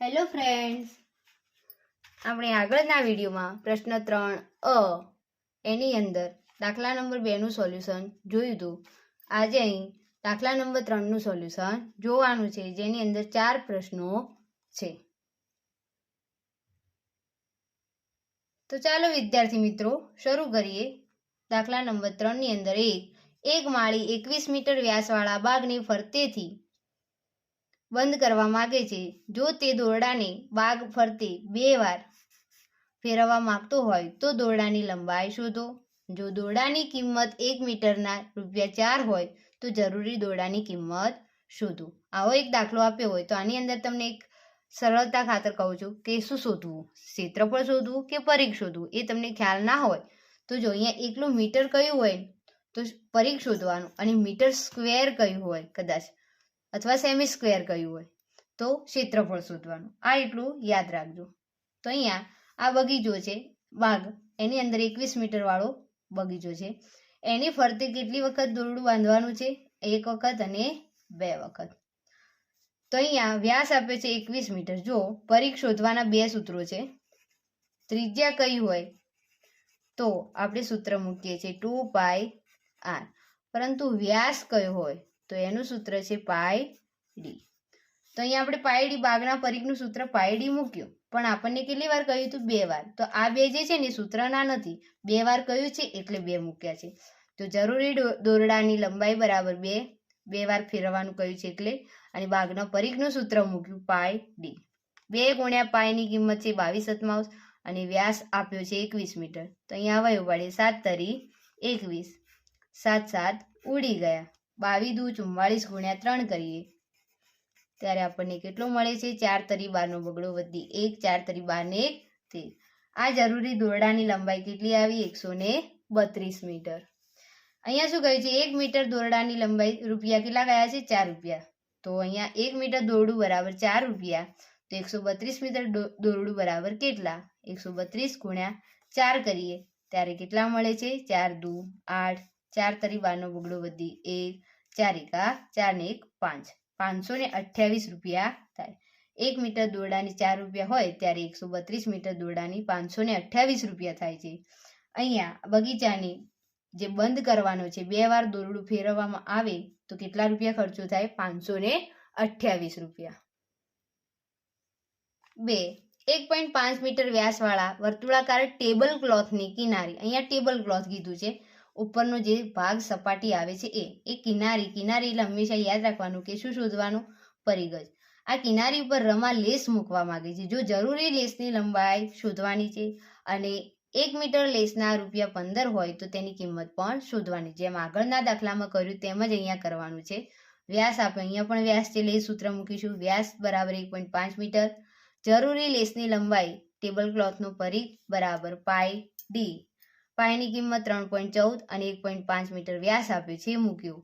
Hello friends, આપણે આગળના વિડીયોમાં પ્રશ્ન 3 એની અંદર દાખલા નંબર 2નું સોલ્યુશન જોયું હતું. આજે અહીં દાખલા નંબર 3નું સોલ્યુશન જોવાનું છે, જેની અંદર 4 પ્રશ્નો છે. તો ચાલો વિદ્યાર્થી મિત્રો શરૂ કરીએ. દાખલા નંબર 3ની અંદર એક માળી 21 મીટર વ્યાસવાળા બાગની ફરતેથી બંધ કરવા માંગે છે. જો તે દોરડાને બાગ ફરતે 2 વાર ફેરવવા માંગતો હોય તો દોરડાની લંબાઈ શોધો. જો દોરડાની કિંમત 1 મીટરના ₹4 હોય તો જરૂરી દોરડાની કિંમત શોધો. આવો એક દાખલો આપ્યો હોય તો આની અંદર તમને એક સરળતા ખાતર કહું છું કે શું શોધવું, ક્ષેત્રફળ શોધવું કે પરિઘ શોધવું. એ તમને ખ્યાલ ના હોય તો જો અહીંયા એકલું મીટર કયું હોય તો પરિઘ શોધવાનું, અને મીટર સ્ક્વેર કયું હોય કદાચ, અથવા સેમી સ્ક્વેર કયું હોય તો ક્ષેત્રફળ શોધવાનું. આ એટલું યાદ રાખજો. તો અહીંયા આ બગીચો છે, બાગ, એની અંદર 21 મીટર વાળો બગીચો છે. એની ફરતે કેટલી વખત દોરડું બાંધવાનું છે? 1 વખત અને 2 વખત. તો અહીંયા વ્યાસ આપ્યો છે 21 મીટર. જો પરિઘ શોધવાના 2 સૂત્રો છે. ત્રિજ્યા કઈ હોય તો આપણે સૂત્ર મૂકીએ છીએ 2πr, પરંતુ વ્યાસ કયો હોય તો એનું સૂત્ર છે πd. તો અહીંયા આપણે πd બાગના પરિઘનું સૂત્ર πd મૂક્યું, પણ આપણને કેટલી વાર કહ્યું હતું? 2 વાર. તો આ 2 જે છે ને સૂત્રના નથી, 2 વાર કહ્યું છે એટલે 2 મૂક્યા છે. તો જરૂરી દોરડાની લંબાઈ બરાબર 2 વાર ફેરવવાનું કહ્યું છે એટલે, અને બાગના પરિઘનું સૂત્ર મૂક્યું πd. 2 ગુણ્યા પાઈની કિંમત છે 22/7 અને વ્યાસ આપ્યો છે 21 મીટર. તો અહીંયા આવ્યો પડે 7 તરી 21, 7 7 ઉડી ગયા. 22 દુ 44 ગુણ્યા 3 કરીએ ત્યારે આપણને કેટલો મળે છે? 4 તરી 12 નો બગડો વધી 1, 4 તરી 12 ને 1 13. આ જરૂરી દોરડાની લંબાઈ કેટલી આવી? 132 મીટર. અહીંયા શું કહ્યું છે? 1 મીટર દોરડાની લંબાઈ રૂપિયા કેટલા ગયા છે? 4 રૂપિયા. તો અહીંયા 1 મીટર દોરડું બરાબર 4 રૂપિયા. તો 132 મીટર દોરડું બરાબર કેટલા? 132 ગુણ્યા 4 કરીએ ત્યારે કેટલા મળે છે? 4 દુ 8, 4 તરી 12 નો બગડો વધી 1, 4 એકા 4 ને 1 5, 528 રૂપિયા થાય. 1 મીટર દોરડાની 4 રૂપિયા હોય ત્યારે 132 મીટર દોરડાની 528 રૂપિયા થાય છે. અહીંયા બગીચાને જે બંધ કરવાનો છે, 2 વાર દોરડું ફેરવવામાં આવે તો કેટલા રૂપિયા ખર્ચો થાય? 528 રૂપિયા. 2. 1.5 મીટર વ્યાસવાળા વર્તુળાકાર ટેબલ ક્લોથની કિનારી, અહીંયા ટેબલ ક્લોથ કીધું છે, ઉપરનો જે ભાગ સપાટી આવે છે એ કિનારી એટલે હંમેશા યાદ રાખવાનું કે શું શોધવાનું? પરિઘ. આ કિનારી ઉપર રમા લેસ મૂકવા માંગે છે. જો જરૂરી લેસની લંબાઈ શોધવાની છે, અને 1 મીટર લેસના ₹15 હોય તો તેની કિંમત પણ શોધવાની. જેમ આગળના દાખલામાં કર્યું તેમ જ અહીંયા કરવાનું છે. વ્યાસ આપ્યો, અહીંયા પણ વ્યાસ છે એટલે સૂત્ર મૂકીશું. વ્યાસ બરાબર 1.5 મીટર. જરૂરી લેસની લંબાઈ ટેબલ ક્લોથનો પરિઘ બરાબર πd. પાઈની કિંમત 3.14 અને 1.5 મીટર વ્યાસ આપ્યો છે મૂક્યું.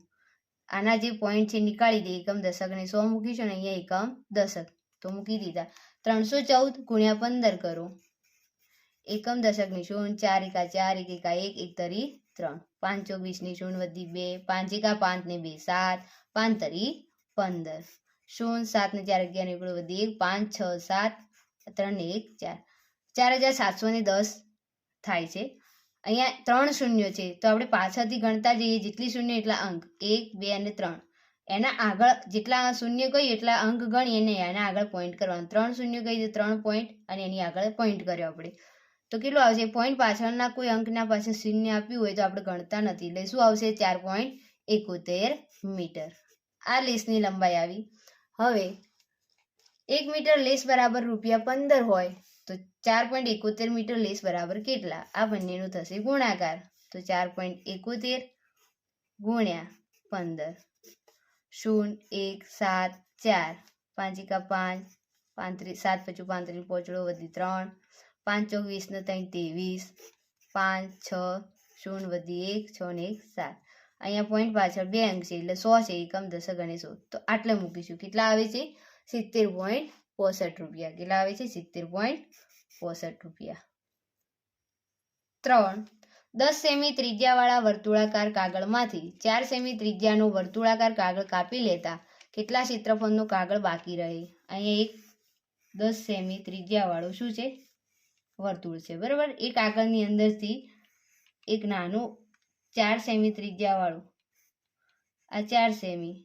આના જે પોઈન્ટ છે નીકાળી દે, એકમ દશક ને 100 મૂકીશું, અને અહીંયા એકમ દશક તો મૂકી દીધા. 314 ગુણ્યા 15 કરો. એકમ દશકની 0, 4 એકા 4, 1 એકા 1, 1 તરી 3, 5 ચોક 20 ની 0 વધી 2, 5 એકા 5 ને 2 7, 5 તરી 15, 0 7 ને 4 11 એકડો વધી 1, 5 6 7, 3 ને 1 4, 4710 થાય છે. અહીંયા 3 શૂન્ય છે તો આપણે પાછળથી ગણતા જઈએ, જેટલી શૂન્ય એટલા અંક, 1 2 અને 3. એના આગળ જેટલા શૂન્ય કહીએ એટલા અંક ગણીએ ને એના આગળ પોઈન્ટ કરવાનું. 3 શૂન્ય કહીએ તો 3 પોઈન્ટ અને એની આગળ પોઈન્ટ કર્યો આપણે તો કેટલું આવશે? પોઈન્ટ પાછળના કોઈ અંકના પાછળ શૂન્ય આપ્યું હોય તો આપણે ગણતા નથી, એટલે શું આવશે? 4.71 મીટર. આ લેસની લંબાઈ આવી. હવે 1 મીટર લેસ બરાબર ₹15 હોય તો 4.71 મીટર લેસ બરાબર કેટલા? આ બંનેનું થશે ગુણાકાર. તો 4.71 ગુણ્યા 15, 0 1 7 4, 5 એકા 5, 7 5 35 પોચડો વધી 3, 5 ચોક 20 ને 3 23, 5 6 0 વધી 1, 6 ને 1 7. અહીંયા પોઈન્ટ પાછળ 2 અંક છે એટલે 100 છે, એકમ દશક અને 100. તો આટલે મૂકીશું. કેટલા આવે છે? 70.65 રૂપિયા. કેટલા આવે છે? 70.65 રૂપિયા. 3. 10 સેમી ત્રિજ્યાવાળા વર્તુળાકાર કાગળમાંથી 4 સેમી ત્રિજ્યાનો વર્તુળાકાર કાગળ કાપી લેતા કેટલા ક્ષેત્રફળનો કાગળ બાકી રહે? અહીંયા એક 10 સેમી ત્રિજ્યાવાળું શું છે? વર્તુળ છે. બરાબર. એ કાગળની અંદરથી એક નાનું 4 સેમી ત્રિજ્યાવાળું, આ 4 સેમી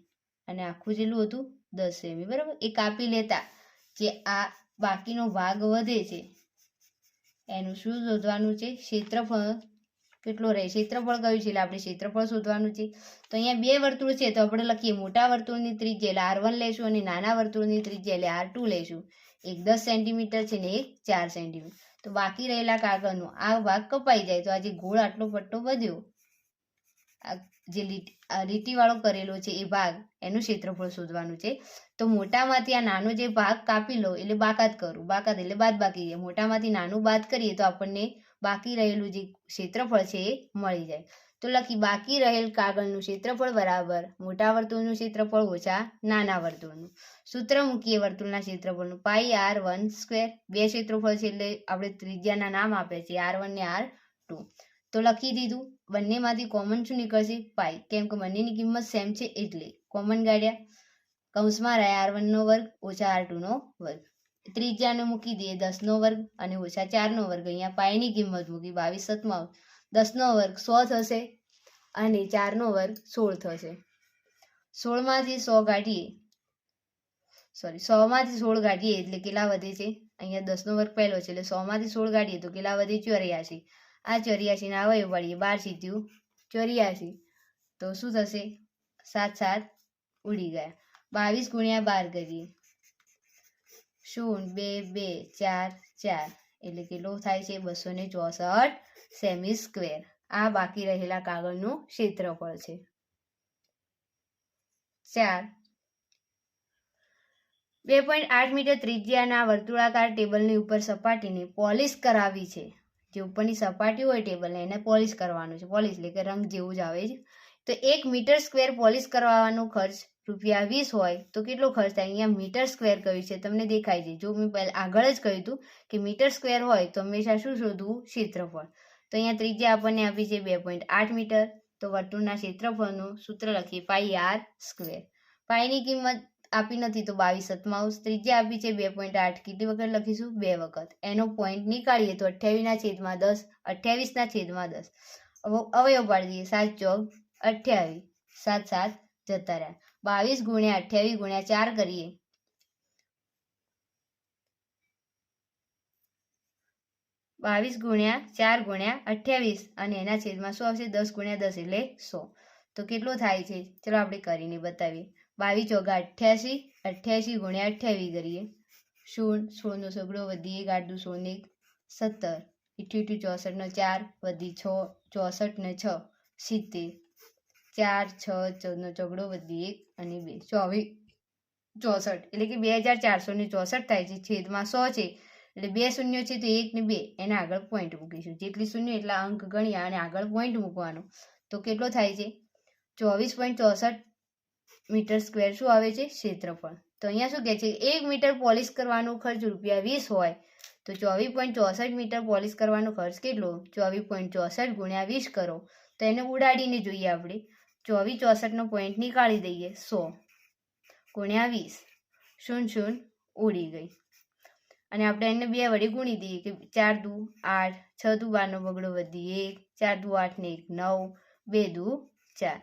અને આખું જેટલું હતું 10 સેમી. બરાબર. એ કાપી લેતા જે આ બાકીનો ભાગ વધે છે એનું શું શોધવાનું છે? ક્ષેત્રફળ કેટલો રહે? ક્ષેત્રફળ કયું છે એટલે આપણે ક્ષેત્રફળ શોધવાનું છે. તો અહીંયા બે વર્તુળ છે તો આપણે લખીએ મોટા વર્તુળની ત્રિજ્યા એટલે R1 લેશું અને નાના વર્તુળની ત્રિજ્યા એટલે R2 લેશું. એક 10 સેન્ટીમીટર છે ને એક 4 સેન્ટીમીટર. તો બાકી રહેલા કાગળનો આ ભાગ કપાઈ જાય તો આ જે ગોળ આટલો પટ્ટો વધ્યો, આ જે લીટીવાળો કરેલો છે એ ભાગ, એનું ક્ષેત્રફળ શોધવાનું છે. તો મોટામાંથી આ નાનો જે ભાગ કાપી લો એટલે બાકાત કરું. બાકાત એટલે બાદ બાકી જાય. મોટામાંથી નાનું બાદ કરીએ તો આપણને બાકી રહેલું જે ક્ષેત્રફળ છે એ મળી જાય. તો લખી બાકી રહેલ કાગળનું ક્ષેત્રફળ બરાબર મોટા વર્તુળનું ક્ષેત્રફળ ઓછા નાના વર્તુળનું. સૂત્ર મૂકીએ વર્તુળના ક્ષેત્રફળનું πr1². બે ક્ષેત્રફળ છે એટલે આપણે ત્રિજ્યાના નામ આપે છે R1 ને R2. તો લખી દીધું. બંનેમાંથી કોમન શું નીકળશે? પાઈ. કેમ કે બંનેની કિંમત સેમ છે એટલે કોમન કાઢ્યા. કૌંસમાં રહ્યા R1² ઓછા R2². ત્રિજ્યાને મૂકી દઈએ 10² અને ઓછા 4² અહીંયા પાઈની કિંમત મૂકી 22 10² 100 થશે અને 4² 16 થશે. 16માંથી 100 કાઢીએ, 100માંથી 16 કાઢીએ એટલે કેટલા વધે છે? અહીંયા 10² પહેલો છે એટલે 100માંથી 16 કાઢીએ તો કેટલા વધે? 84. આ 84 ના અવયવ પાડીએ 12 × 84 તો શું થશે? 7 7 ઉડી ગયા. 22 × 12 કરીએ 0 2 2 4 4 એટલે કેટલો થાય છે? 264 સેમી સ્ક્વેર. આ બાકી રહેલા કાગળનું ક્ષેત્રફળ છે. 4 2.8 મીટર ત્રિજ્યાના વર્તુળાકાર ટેબલની ઉપર સપાટીને પોલિશ કરાવી છે. જે ઉપરની સપાટી હોય ટેબલને એને પોલિશ કરવાનું છે. પોલિશ એટલે કે રંગ જેવું જ આવે છે. તો 1 મીટર સ્ક્વેર પોલિશ કરવાનો ખર્ચ ₹20 હોય તો કેટલો ખર્ચ થાય? અહીંયા મીટર સ્ક્વેર કહ્યું છે તમને દેખાય છે. જો મેં પહેલા આગળ જ કહ્યું હતું કે મીટર સ્ક્વેર હોય તો હંમેશા શું શોધવું? ક્ષેત્રફળ. તો અહીંયા ત્રિજ્યા આપણને આપી છે 2.8 મીટર. તો વર્તુળના ક્ષેત્રફળનું સૂત્ર લખીએ πr². પાઈની કિંમત આપી નથી તો 22/7. ત્રિજ્યા આપી છે 2.8. કેટલી વખત લખીશું? 2 વખત. એનો પોઈન્ટ નીકાળીએ તો 28/10. 28/10. અવયવ પાડી દઈએ 7 ચોક 28. 7 7 જતા રહ્યા. 22 × 28 × 4 કરીએ 22 × 4 × 28 અને એના છેદમાં શું આવશે? 10 × 10 એટલે 100. તો કેટલો થાય છે? ચલો આપણે કરીને બતાવીએ. 22 ચોક 88. 88 × 28 કરીએ 0 16 નો સગડો વધી 1 8 દુ 16 ને 17 88 64 નો 4 વધી 6 64 ને 6 70 4 6 14 નો ચોગડો વધી 1 અને 2 24 64 એટલે કે 2464 થાય છે. છેદમાં 100 છે એટલે 2 શૂન્ય છે તો 1 ને 2 એના આગળ પોઈન્ટ મૂકીશું. જેટલી શૂન્ય એટલા અંક ગણ્યા અને આગળ પોઈન્ટ મૂકવાનો. તો કેટલો થાય છે? 24.64 મીટર સ્ક્વેર શું આવે છે? ક્ષેત્રફળ. તો અહીંયા શું કહે છે? 1 મીટર પોલિશ કરવાનો ખર્ચ ₹20 હોય તો 24.64 મીટર પોલિશ કરવાનો ખર્ચ કેટલો? 24.64 × 20 કરો તો એને ઉડાડીને જોઈએ આપણે. 24 64 નો પોઈન્ટ નીકાળી દઈએ 100 × 20 0 0 ઉડી ગઈ. અને આપણે એને 2 વડે ગુણી દઈએ કે 4 દુ 8 6 દુ 12 નો બગડો વધી 1 4 દુ 8 ને 1 9 2 દુ 4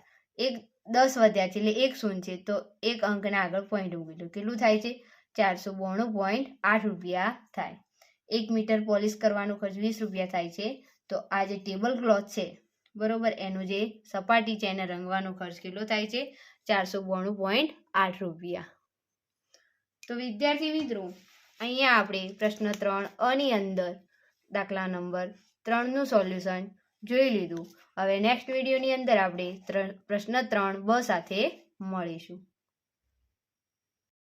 1 10 વધ્યા છે એટલે 1 શૂન્ય છે તો એક અંકના આગળ પોઈન્ટ મૂકી. કેટલું થાય છે? 492.8 રૂપિયા થાય. 1 મીટર પોલિશ કરવાનો ખર્ચ ₹20 થાય છે. તો આ જે ટેબલ ક્લોથ છે બરોબર એનો જે સપાટી છે એને રંગવાનો ખર્ચ કેટલો થાય છે? 492.8 રૂપિયા. તો વિદ્યાર્થી મિત્રો અહીંયા આપણે પ્રશ્ન 3 ની અંદર દાખલા નંબર 3 નું સોલ્યુશન જોઈ લીધું. હવે નેક્સ્ટ વિડીયોની અંદર આપણે પ્રશ્ન 3 સાથે મળીશું.